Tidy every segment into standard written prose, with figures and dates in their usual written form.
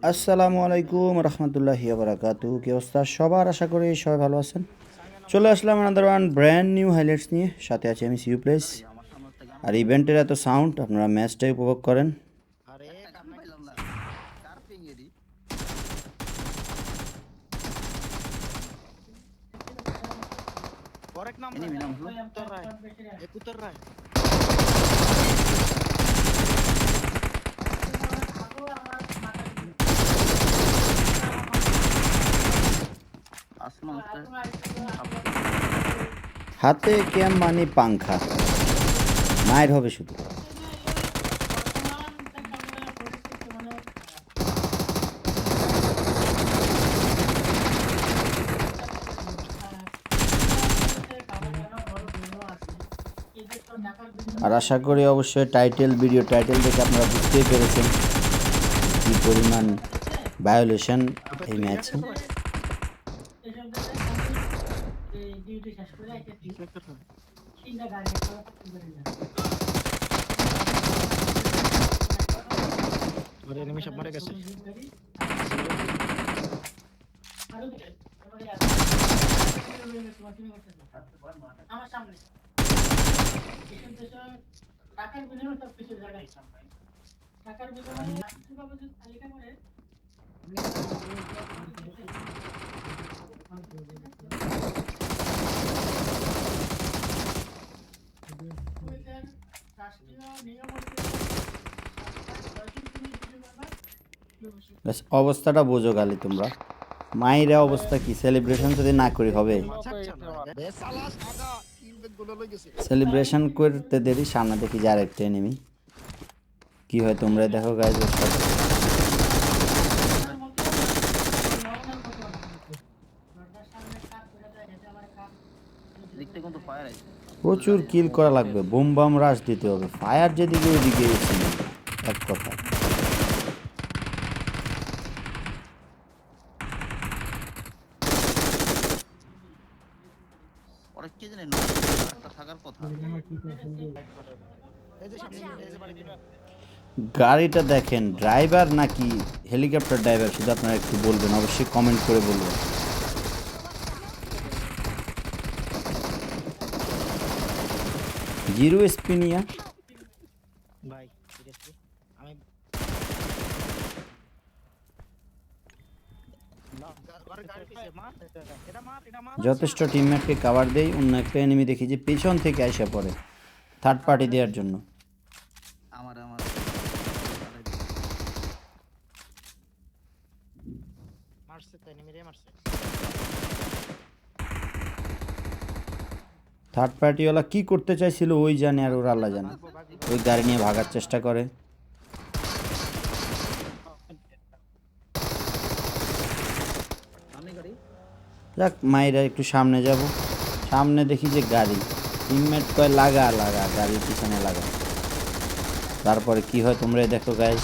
আসসালামু আলাইকুম রহমতুল্লাহি বারাকাতু। কি অবস্থা সবার? আশা করি সবাই ভালো আছেন। চলে আসলাম another one brand new highlights নিয়ে। সাথে আছি আমি সিউ প্লেস। আর ইভেন্টের এত সাউন্ড, আপনারা ম্যাচটাই উপভোগ করেন। হাতে ক্যাম মানে পাংখা, মায়ের হবে শুধু। আর আশা করি অবশ্যই ভিডিও টাইটেল দেখে আপনারা বুঝতেই পেরেছেন কী পরিমাণ ভায়োলেশন এই ম্যাচে। অবস্থাটা বোঝো খালি তোমরা, মাইরা অবস্থা কি? সেলিব্রেশন যদি না করি হবে? সেলিব্রেশন করতে দেরি, সামনে দেখি যে আরেকটা এনিমি। কি হয় তোমরা দেখো গাইজ। প্রচুর কিল করা লাগবে, বুম বাম রাশ দিতে হবে। ফায়ার যেদিকে ওইদিকে এক কথা। গাড়িটা দেখেন, ড্রাইভার নাকি হেলিকপ্টার ড্রাইভার, শুধু আপনারা একটু বলবেন, অবশ্যই কমেন্ট করে বলবেন। জিরো স্পিনিয়া ভাই, আমি যথেষ্ট টিমমেটকে কাভার দেই। অন্য একটা এনিমি দেখি যে পেছন থেকে আইসা পড়ে থার্ড পার্টি দেওয়ার জন্য। থার্ড পার্টিওয়ালা কি করতে চাইছিল ওই জানে, আর ওর আল্লাহ জানে। ওই গাড়ি নিয়ে ভাগার চেষ্টা করে। যাক, মাইরা একটু সামনে যাব। সামনে দেখি যে গাড়ি, টিমমেট কয় লাগা লাগা, গাড়ির পিছনে লাগা। তারপরে কি হয় তোমরাই দেখো গাইজ।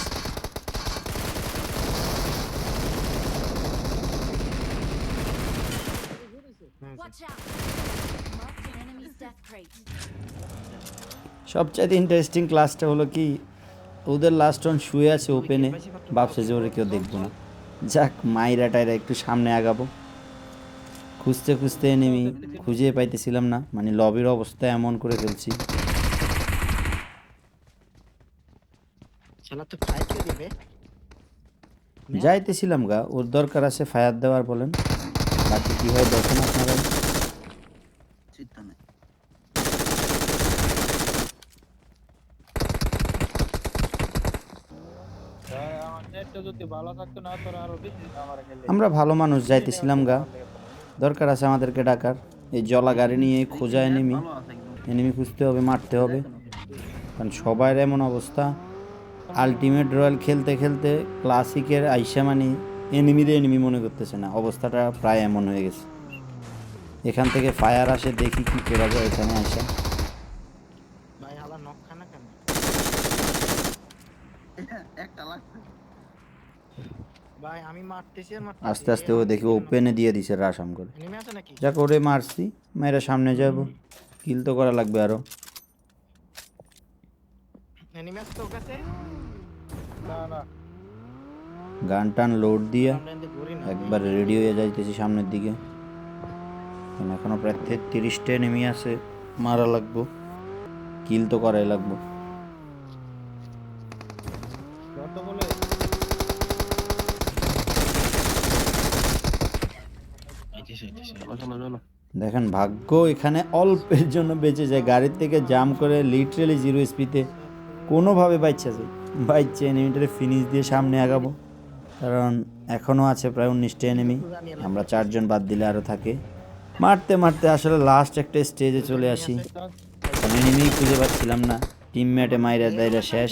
সবচাইতে ইন্টারেস্টিং ক্লাসটা হলো কি, ওদের লাস্ট অন শুয়ে আছে ওপেনে, ভাবছে যে ওরে কেউ দেখবো না। যাক, মাইরা টাইরা একটু সামনে আগাবো। খুঁজতে খুঁজতে এনিমি খুঁজে পাইতেছিলাম না, মানে লবির অবস্থা এমন করে ফেলছি। যাইতেছিলাম গা, ওর দরকার আছে ফায়ার দেওয়ার, বলেন। বাকি কি হয় দেখেন আপনারা। আমরা ভালো মানুষ, যাইতেছিলাম গা, দরকার আছে আমাদেরকে ডাকার। এই জলা গাড়ি নিয়ে খোঁজা এনিমি, এনিমি খুঁজতে হবে, মারতে হবে, কারণ সবার এমন অবস্থা। আলটিমেট রয়্যাল খেলতে খেলতে ক্লাসিকের আইসা মানে এনিমি মনে করতেছে না, অবস্থাটা প্রায় এমন হয়ে গেছে। এখান থেকে ফায়ার আসে, দেখি কি করা যায় এখানে আইসা। আস্তে আস্তে ও দেখি ওপেনে দিয়ে দিছে রাশাম করে। যাক, ওরে মারছি, মেয়েরা সামনে যাব, কিল তো করা লাগবে আরো। গান টান লোড দিয়ে একবার রেডি হয়ে যাইতেছি সামনের দিকে। এখনো প্রায় 33টা এনিমি আছে, মারা লাগবো, কিল তো করাই লাগবো। দেখেন ভাগ্য এখানে অল্পের জন্য বেঁচে যায়, গাড়ির থেকে জাম করে লিটারেলি 0 স্পিডে কোনোভাবে বাইচা যায়, বাইচে এনিমিটারে ফিনিশ দিয়ে সামনে আগাবো। কারণ এখনও আছে প্রায় 19টা এনিমি, আমরা 4 জন বাদ দিলে আরও থাকে। মারতে মারতে আসলে লাস্ট একটা স্টেজে চলে আসি, এনিমি খুঁজে পাচ্ছিলাম না, টিমমেটে মাইরা দাইরা শেষ।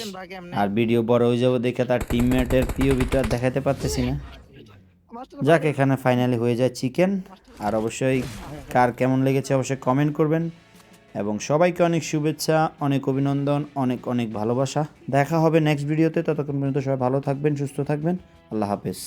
আর ভিডিও বড় হয়ে যাবো দেখে তার টিমমেটের পিওভিটা দেখাতে পারতেছি না। যাক, এখানে ফাইনালি হয়ে যায় চিকেন। আর অবশ্যই কার কেমন লেগেছে অবশ্যই কমেন্ট করবেন, এবং সবাইকে অনেক শুভেচ্ছা, অনেক অভিনন্দন, অনেক অনেক ভালোবাসা। দেখা হবে নেক্সট ভিডিওতে, ততক্ষণ পর্যন্ত সবাই ভালো থাকবেন, সুস্থ থাকবেন। আল্লাহ হাফেজ।